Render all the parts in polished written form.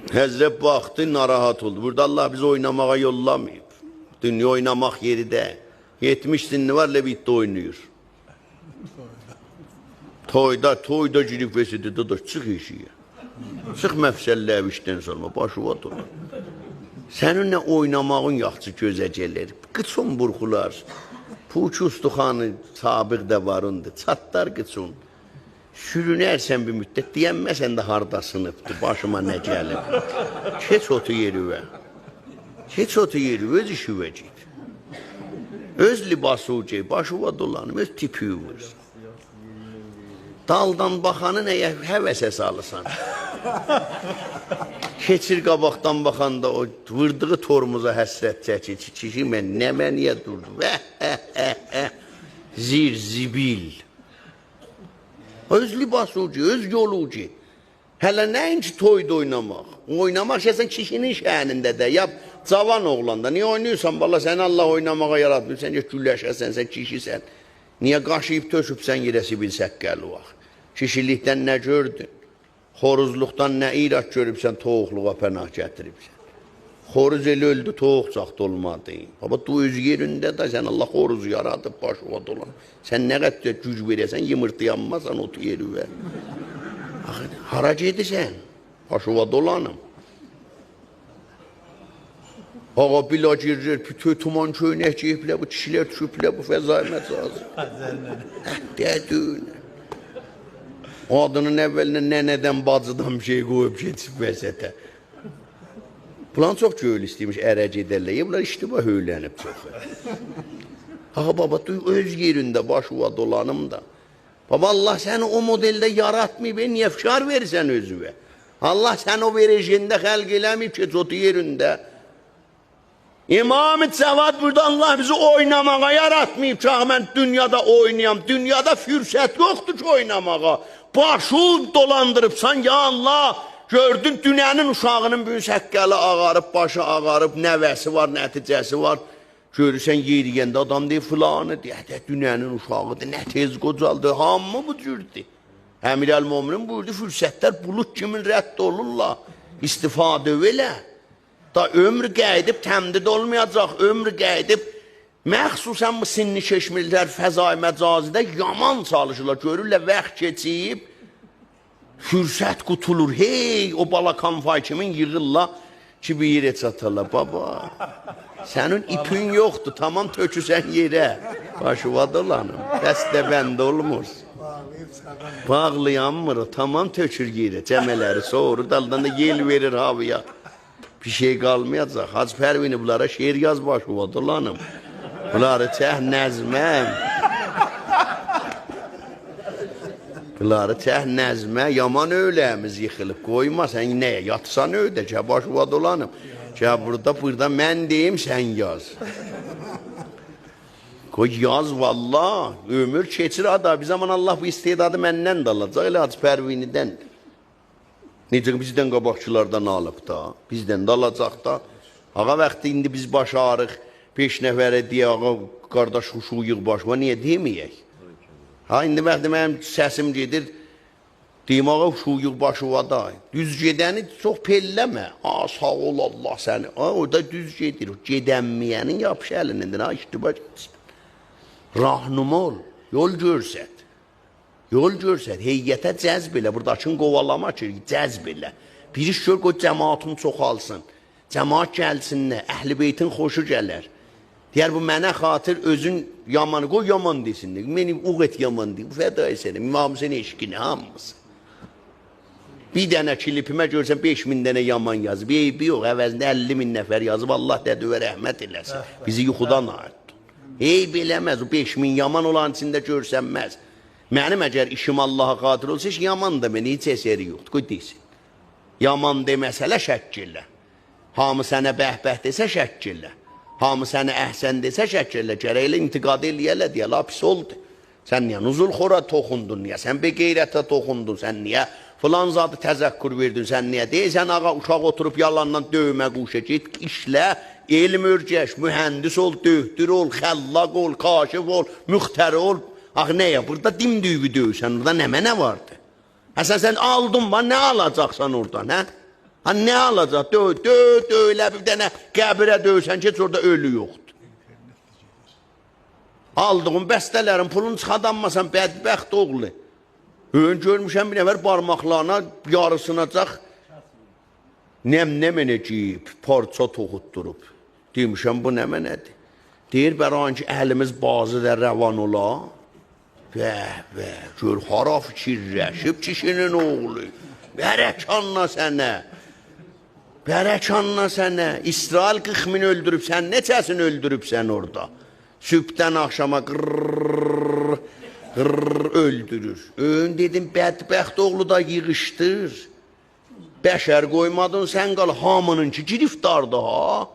Həzrət baxdı, narahat oldu. Burada Allah bizi oynamağa yollamayıb. Dünya oynamaq yeri də. 70 sinni var, Levitdə oynayır. Toyda girib vəsidə, dadaş, çıx işiyə. Çıx məfsəllə işdən salma, başı vat olur. Sənin nə oynamağın yaxçı gözə gəlir. Qıçın burxular. Puçu ustuxanı sabiq də varındır. Çatlar qıçın. Sürünərsən bir müddət, deyənməsən də harda sınıbdır, başıma nə gəlib. Keç otu yerivə. Keç otu yerivə, öz işi vəcid. Öz libası ucayı, başı va dolanım, öz tipi vır. Daldan baxanı nəyə həvəsə salırsan? Keçir qabaqdan baxanda o vırdığı tormuza həsrət çəkir. Kişi mən niyə durdu? Zir, zibil. Öz libası ucu, öz yolu ucu. Hələ nəinki toyda oynamaq? Oynamaq şəsən kişinin şəhənində də. Ya cavan oğlanda, niyə oynayırsan? Valla səni Allah oynamağa yaratmıyor. Sən gülləşəsən, sən kişisən. Niyə qaşıyıb töşübsən yerəsi bil səqqəli vaxt? Kişilikdən nə gördün? Xoruzluqdan nə iraq görübsən, toğluğa pənah gətiribsən. Xoruz elə öldü, toğ çaxdı olmadı. Baba, du öz yerində də sən Allah xoruzu yaradıb, başıva dolan. Sən nə qədər güc verəsən, yımırtıyanmasan otu yeri ver. Hara gedirsən? Başıva dolanım. Ağa bila girir, bütün tuman köynək geyiblə, bu kişilər düşüblə, bu fəzaimət lazım. Dədün. O adının əvvəlinə nənədən, bacıdan bir şey qoyub geçib vəzətə. Plan çox göl istəymiş, ərəc edərlər. Bunlar iştibah öylənib çox. Ağa baba, öz yerində başıva dolanım da. Baba, Allah səni o modeldə yaratmayıb, niyə fişar verirsən özüvə? Allah səni o verəcəyində xəlq eləməyib ki, çotu yerində. İmam-ı Cəvad burada Allah bizi oynamağa yaratmayıb ki, mən dünyada oynayam. Dünyada fürsət yoxdur ki, oynamağa. Başı dolandırıbsan, ya Allah, gördün dünyanın uşağının böyük səqqəli ağarıb, başı ağarıb, nəvəsi var, nəticəsi var. Görürsən yeriyəndə adam deyir, filanı deyir, dünyanın uşağıdır, nə tez qocaldır, hamı bu cürdür. Əmir əl-Mominin buyurdu, fürsətlər bulut kimin rədd olurlar, istifadə elə. Da ömrü qeydib, təmdid olmayacaq, ömrü qeydib, məxsusən bu sinni keşmirlər fəzai məcazidə yaman çalışırlar, görürlər, vaxt keçib, fürsət qutulur, hey, o balakan fay kimin yığırlar ki, bir yerə çatarlar, baba, sənin ipin yoxdur, tamam töküsən yerə, başıva dolanım, dəstə bəndə olmur, bağlayanmır, tamam tökür yerə, cəmələri soğurur, daldan da yel verir havaya, bir şey qalmayacaq, Hacı Pərvini bunlara şeir yaz başıva dolanım, bunları çəh nəzməm, bunları çəh nəzmə, yaman öyləmiz yıxılıb, qoyma, sən nəyə, yatsan öydə, ki, başıva dolanım, ki, burada mən deyim, sən yaz. Qoy yaz, valla, ömür keçir ada, bir zaman Allah bu istedadı məndən də alacaq, elə Hacı Pərvinidən. Necə bizdən qabaqçılardan alıb da, bizdən də alacaq da. Ağa vaxtı indi biz başarıq, 5 nəfərə deyə, ağa, qardaş xuşuyuq başıma, niyə deməyək? Ha, indi vaxtı mənim səsim gedir, deyim, ağa, xuşuyuq başıva da. Düz gedəni çox pelləmə. Ha, sağ ol Allah səni. Ha, orada düz gedir, gedənməyənin yapış əlinədir, ha, iştiba getsin. Rahnum ol, yol görsət. Yol görsət, heyyətə cəzb elə, burada açın qovalama ki, cəzb elə. Bir iş gör, qoy cəmaatın çoxalsın. Cəmaat gəlsin nə, əhl-i beytin xoşu gələr. Deyər, bu mənə xatır özün yamanı, qoy yaman desin. Məni uq et yaman deyim, fəda esənim, imamızın eşkini, hamısı. Bir dənə klipimə görsən 5000 dənə yaman yazıb, eybi yox, əvəzində 50.000 nəfər yazıb, Allah dədüvə rəhmət eləsin. Bizi yuxudan ayırdı. Eyb eləməz, o 5000 yaman olan içində görsənməz. Mənim əgər işim Allaha qadir olsa, yaman da mənə heç əsəri yoxdur, qoy desin. Yaman deməsələ şəkkillə. Hamı sənə bəhbəh desə şəkkillə. Hamı sənə əhsən desə şəkkillə. Gərəklə intiqad eləyələ deyə, la pis oldu. Sən niyə nuzulxora toxundun, niyə sən beqeyrətə toxundun, sən niyə filan zadı təzəkkür verdin, sən niyə deyəsən, ağa, uşaq oturub yalandan dövmə quşa get, işlə, elm örgəş, mühəndis ol, döhtür ol, xəllaq ol, kaşif ol, müxtəri ol. Ax, nəyə? Burada dimdüyü döysən, orada nə mənə vardı? Həsən, sən aldın var, nə alacaqsan oradan, hə? Ha nə alacaq? Döylə bir dənə qəbirə döysən ki, orada ölü yoxdur. Aldığın bəstələrin pulunu çıxadanmasan bədbəxt oğlu. Ön görmüşəm bir nəfər barmaqlarına yarısınacaq nəm-nəmənəcəyib, parça toxutdurub. Demişəm, bu nə mənədir? Deyir, bəran ki, əlimiz bazı da rəvan ola. Gör, hara fikirləşib kişinin oğlu. Bərəkanla sənə. Bərəkanla sənə. İsrail 40 min öldürüb, sən neçəsini öldürüb sən orada? Sübdən axşama qırrrr öldürür. Ön dedim, bədbəxt oğlu da yığışdır. Bəşər qoymadın, sən qal hamının ki, giriftardı ha.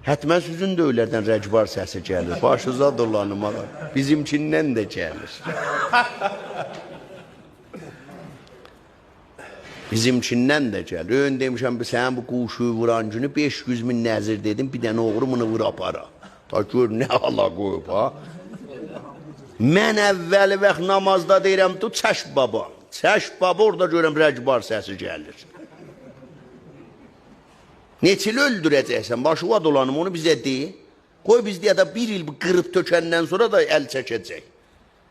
Hətmən sizin də öylərdən rəcbar səsi gəlir. Başınıza dolanımalar. Bizimkindən də gəlir. Bizimkindən də gəlir. Ön demişəm, sən bu quşu vuran günü 500 min nəzir dedim, bir dənə oğru bunu vur apara. Ta gör, nə hala qoyub ha. Mən əvvəli vaxt namazda deyirəm, tu çəşb baba. Çəşb baba, orada görəm rəcbar səsi gəlir. Neçili öldürəcəksən, başıva dolanım, onu bizə deyil. Qoy biz deyə də bir il qırıb tökəndən sonra da əl çəkəcək.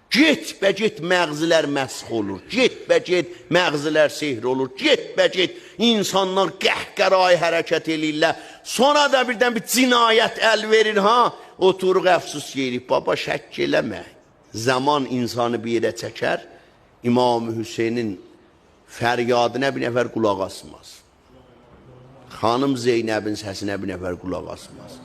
Get məğzilər məsx olur, get məğzilər sehr olur, get insanlar qəhqəray hərəkət eləyirlər. Sonra da birdən bir cinayət əl verir, ha, oturuq əfsus yerib, baba şəkk eləmə. Zaman insanı bir yerə çəkər, İmam Hüseynin fəryadına bir nəfər qulaq asmaz. Xanım Zeynəbin səsinə bir nəfər qulaq asmaz.